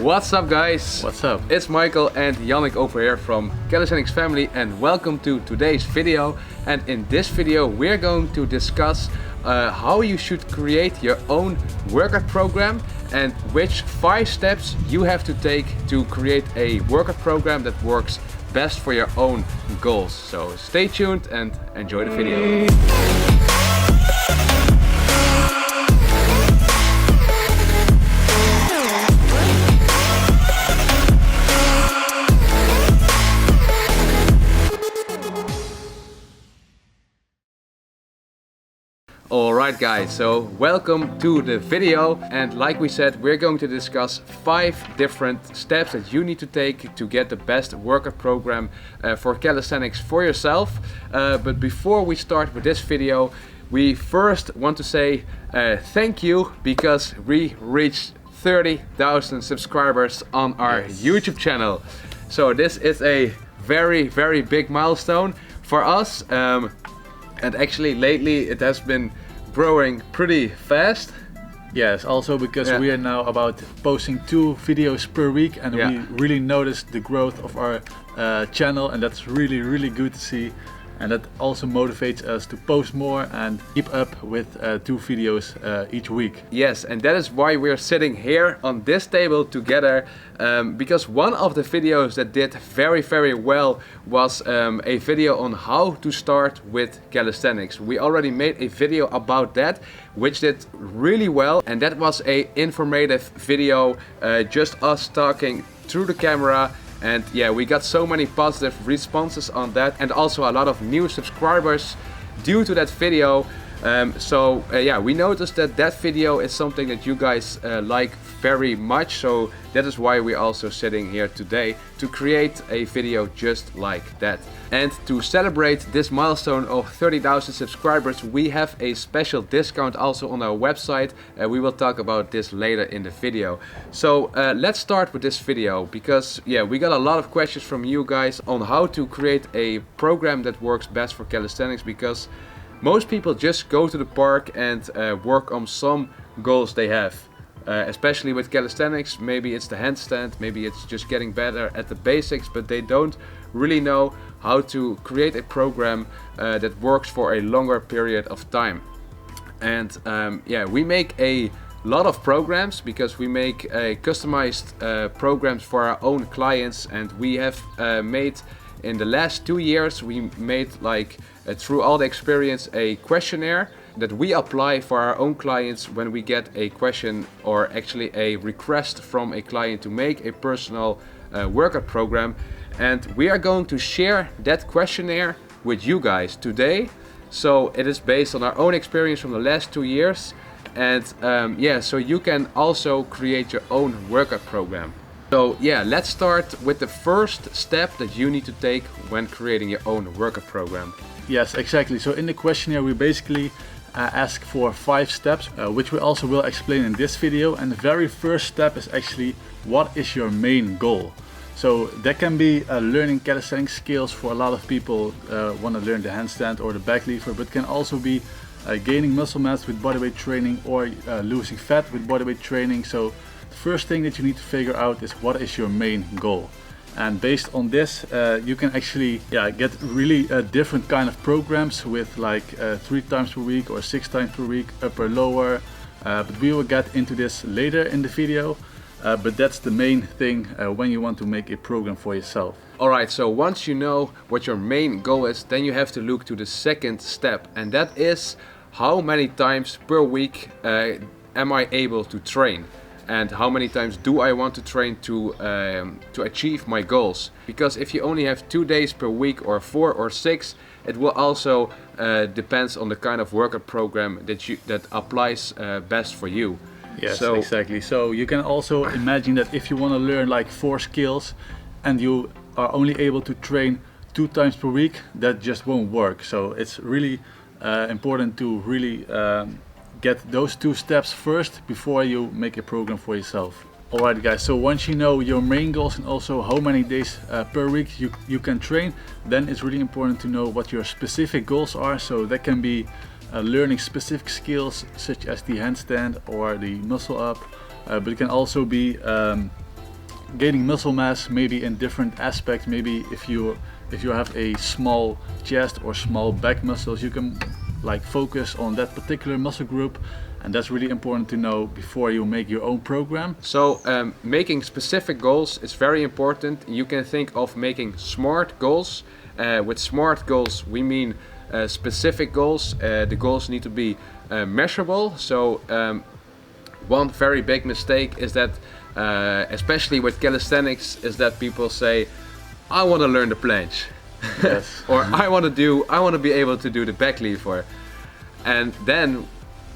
What's up, guys? What's up? It's Michael and Yannick over here from Calisthenics Family, and welcome to today's video. And in this video we're going to discuss how you should create your own workout program and which 5 steps you have to take to create a workout program that works best for your own goals. So stay tuned and enjoy the video. Alright guys, so welcome to the video, and like we said, we're going to discuss 5 different steps that you need to take to get the best workout program for calisthenics for yourself. But before we start with this video, we first want to say thank you, because we reached 30,000 subscribers on our YouTube channel. So this is a very big milestone for us. And actually lately it has been growing pretty fast. Yes, also because we are now about posting 2 videos per week, and we really noticed the growth of our channel, and that's really good to see. And that also motivates us to post more and keep up with 2 videos each week. Yes, and that is why we're sitting here on this table together, because one of the videos that did very well was a video on how to start with calisthenics. We already made a video about that, which did really well, and that was a informative video, just us talking through the camera. And yeah, we got so many positive responses on that, and also a lot of new subscribers due to that video. So we noticed that that video is something that you guys like very much. So that is why we're also sitting here today to create a video just like that. And to celebrate this milestone of 30,000 subscribers, we have a special discount also on our website. We will talk about this later in the video. So let's start with this video, because we got a lot of questions from you guys on how to create a program that works best for calisthenics, because most people just go to the park and work on some goals they have. Especially with calisthenics, maybe it's the handstand, maybe it's just getting better at the basics, but they don't really know how to create a program that works for a longer period of time. And we make a lot of programs, because we make customized programs for our own clients, and we have made in the last 2 years, we made through all the experience a questionnaire that we apply for our own clients when we get a question, or actually a request from a client to make a personal workout program. And we are going to share that questionnaire with you guys today. So it is based on our own experience from the last 2 years. And so you can also create your own workout program. So let's start with the first step that you need to take when creating your own workout program. Yes, exactly. So in the questionnaire we basically ask for 5 steps, which we also will explain in this video. And the very first step is actually, what is your main goal? So that can be learning calisthenics skills. For a lot of people want to learn the handstand or the back lever, but can also be gaining muscle mass with bodyweight training, or losing fat with bodyweight training. So the first thing that you need to figure out is, what is your main goal? And based on this, you can actually get really different kind of programs with 3 times per week or 6 times per week, upper, lower. But we will get into this later in the video. But that's the main thing when you want to make a program for yourself. Alright, so once you know what your main goal is, then you have to look to the second step, and that is, how many times per week am I able to train? And how many times do I want to train to achieve my goals? Because if you only have 2 days per week, or 4 or 6, it will also depends on the kind of workout program that applies best for you. Yes, exactly. So you can also imagine that if you want to learn 4 skills and you are only able to train 2 times per week, that just won't work. So it's really important to really get those 2 steps first before you make a program for yourself. Alright guys, so once you know your main goals and also how many days per week you can train, then it's really important to know what your specific goals are. So that can be learning specific skills such as the handstand or the muscle up, but it can also be gaining muscle mass maybe in different aspects. Maybe if you have a small chest or small back muscles, you can like focus on that particular muscle group, and that's really important to know before you make your own program. So making specific goals is very important. You can think of making SMART goals. With SMART goals we mean specific goals. The goals need to be measurable. So one very big mistake is that especially with calisthenics is that people say, I want to learn the planche. Yes. Or I want to be able to do the back lever. And then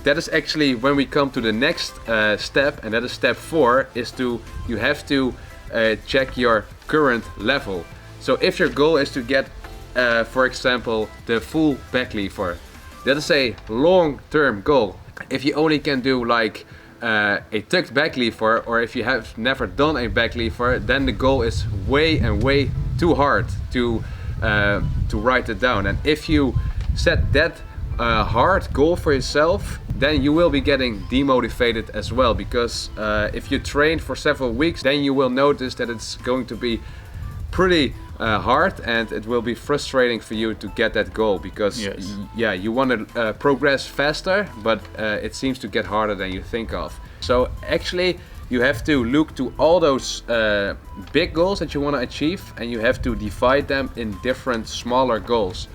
that is actually when we come to the next step, and that is step 4, is you have to check your current level. So if your goal is to get for example the full back lever, that is a long-term goal. If you only can do like a tucked back lever, or if you have never done a back lever, then the goal is way too hard to write it down. And if you set that hard goal for yourself, then you will be getting demotivated as well, because if you train for several weeks, then you will notice that it's going to be pretty hard, and it will be frustrating for you to get that goal, because yes. Yeah, you want to progress faster, but it seems to get harder than you think of. So actually you have to look to all those big goals that you want to achieve, and you have to divide them in different smaller goals.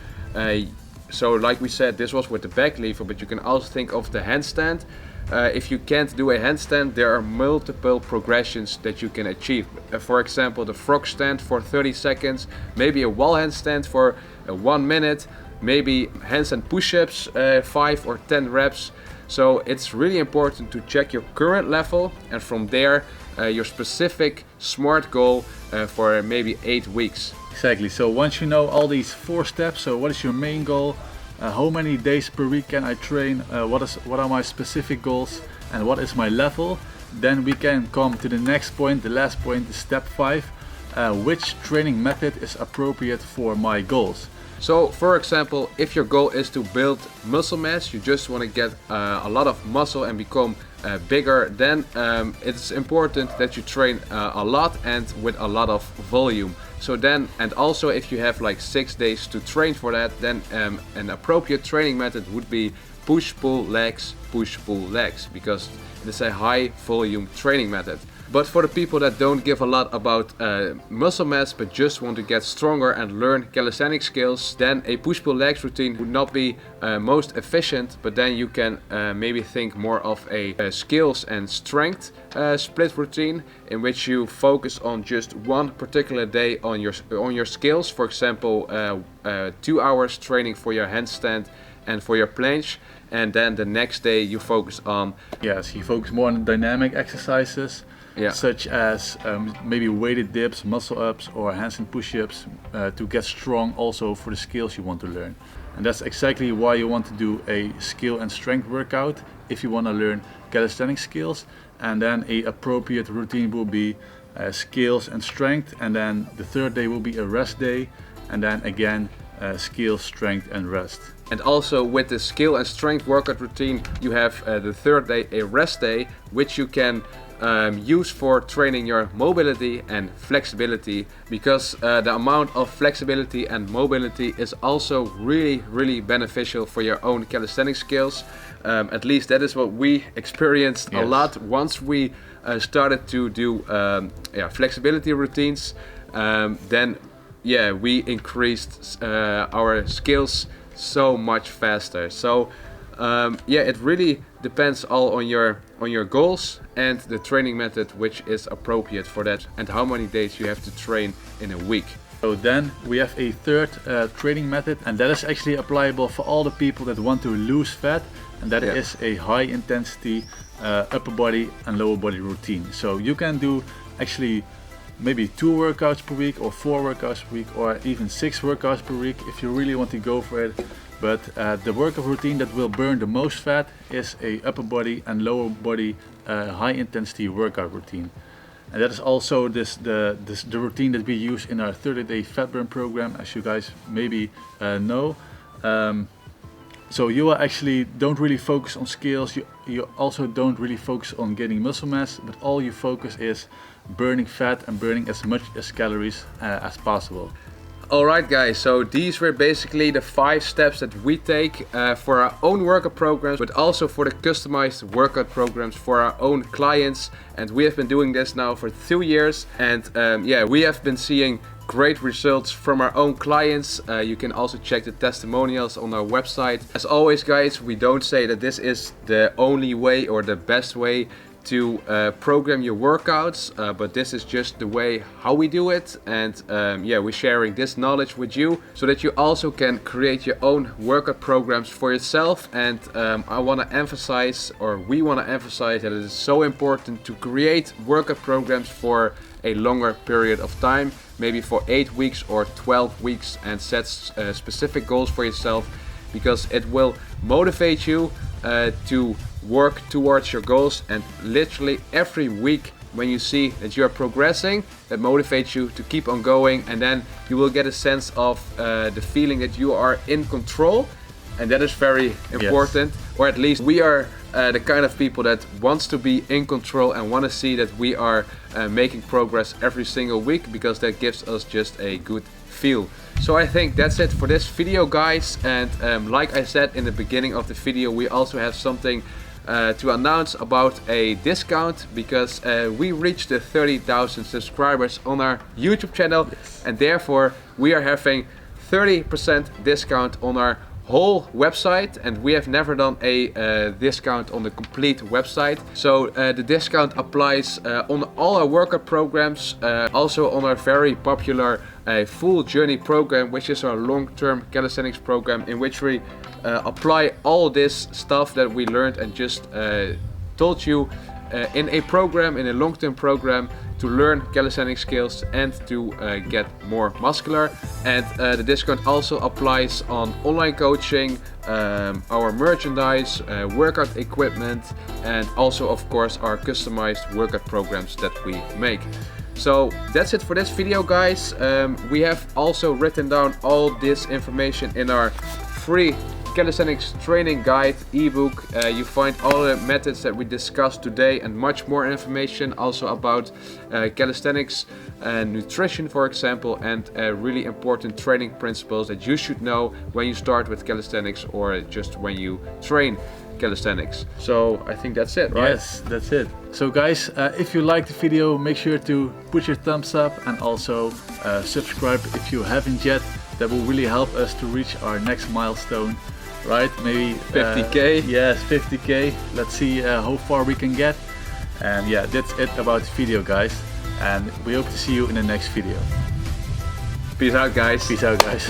So like we said, this was with the back lever, but you can also think of the handstand. If you can't do a handstand, there are multiple progressions that you can achieve. For example, the frog stand for 30 seconds, maybe a wall handstand for 1 minute, maybe handstand push-ups 5 or 10 reps. So it's really important to check your current level, and from there your specific SMART goal for maybe 8 weeks. Exactly. So once you know all these 4 steps, so what is your main goal? How many days per week can I train? What are my specific goals? And what is my level? Then we can come to the next point, the last point, step 5. Which training method is appropriate for my goals? So for example, if your goal is to build muscle mass, you just want to get a lot of muscle and become bigger, then it's important that you train a lot and with a lot of volume. So then, and also if you have like 6 days to train for that, then an appropriate training method would be push-pull legs, because it is a high volume training method. But for the people that don't give a lot about muscle mass but just want to get stronger and learn calisthenic skills, then a push-pull legs routine would not be most efficient, but then you can maybe think more of a skills and strength split routine, in which you focus on just one particular day on your skills. For example, 2 hours training for your handstand and for your planche, and then the next day you focus on... Yes, you focus more on dynamic exercises. Yeah. Such as maybe weighted dips, muscle ups, or handstand push-ups to get strong also for the skills you want to learn. And that's exactly why you want to do a skill and strength workout if you want to learn calisthenics skills. And then a appropriate routine will be skills and strength, and then the 3rd day will be a rest day, and then again skills, strength and rest. And also with the skill and strength workout routine, you have the 3rd day a rest day, which you can use for training your mobility and flexibility, because the amount of flexibility and mobility is also really beneficial for your own calisthenics skills. At least that is what we experienced a lot once we started to do flexibility routines. Then we increased our skills so much faster. So it really depends all on your goals and the training method which is appropriate for that, and how many days you have to train in a week. So then we have a 3rd training method, and that is actually applicable for all the people that want to lose fat, and that is a high intensity upper body and lower body routine. So you can do actually maybe 2 workouts per week, or 4 workouts per week, or even 6 workouts per week if you really want to go for it. But the workout routine that will burn the most fat is a upper body and lower body high intensity workout routine. And that is also the routine that we use in our 30-day fat burn program, as you guys maybe know. So you actually don't really focus on scales, you also don't really focus on gaining muscle mass, but all you focus is burning fat and burning as much as calories as possible. Alright guys, so these were basically the 5 steps that we take for our own workout programs, but also for the customized workout programs for our own clients. And we have been doing this now for 2 years, and yeah, we have been seeing great results from our own clients. You can also check the testimonials on our website. As always guys, we don't say that this is the only way or the best way to program your workouts, but this is just the way how we do it. And yeah, we're sharing this knowledge with you so that you also can create your own workout programs for yourself. And I want to emphasize, or we want to emphasize, that it is so important to create workout programs for a longer period of time, maybe for 8 weeks or 12 weeks, and set specific goals for yourself, because it will motivate you to work towards your goals. And literally every week when you see that you are progressing, that motivates you to keep on going, and then you will get a sense of the feeling that you are in control, and that is very important. Yes. Or at least we are the kind of people that wants to be in control and want to see that we are making progress every single week, because that gives us just a good feel. So I think that's it for this video guys, and like I said in the beginning of the video, we also have something to announce about a discount, because we reached the 30,000 subscribers on our YouTube channel. Yes. And therefore we are having 30% discount on our whole website, and we have never done a discount on the complete website. So the discount applies on all our workout programs, also on our very popular full journey program, which is our long-term calisthenics program, in which we apply all this stuff that we learned and just told you in a program, in a long-term program, to learn calisthenics skills and to get more muscular. And the discount also applies on online coaching, our merchandise, workout equipment, and also of course our customized workout programs that we make. So that's it for this video guys. We have also written down all this information in our free calisthenics training guide ebook. You find all the methods that we discussed today and much more information also about calisthenics and nutrition, for example, and really important training principles that you should know when you start with calisthenics or just when you train calisthenics. So I think that's it, right? Yes, that's it. So guys, if you liked the video, make sure to put your thumbs up and also subscribe if you haven't yet. That will really help us to reach our next milestone, right? Maybe 50k. Yes, 50k. Let's see how far we can get. And yeah, that's it about the video guys, and we hope to see you in the next video. Peace out guys. Peace out guys.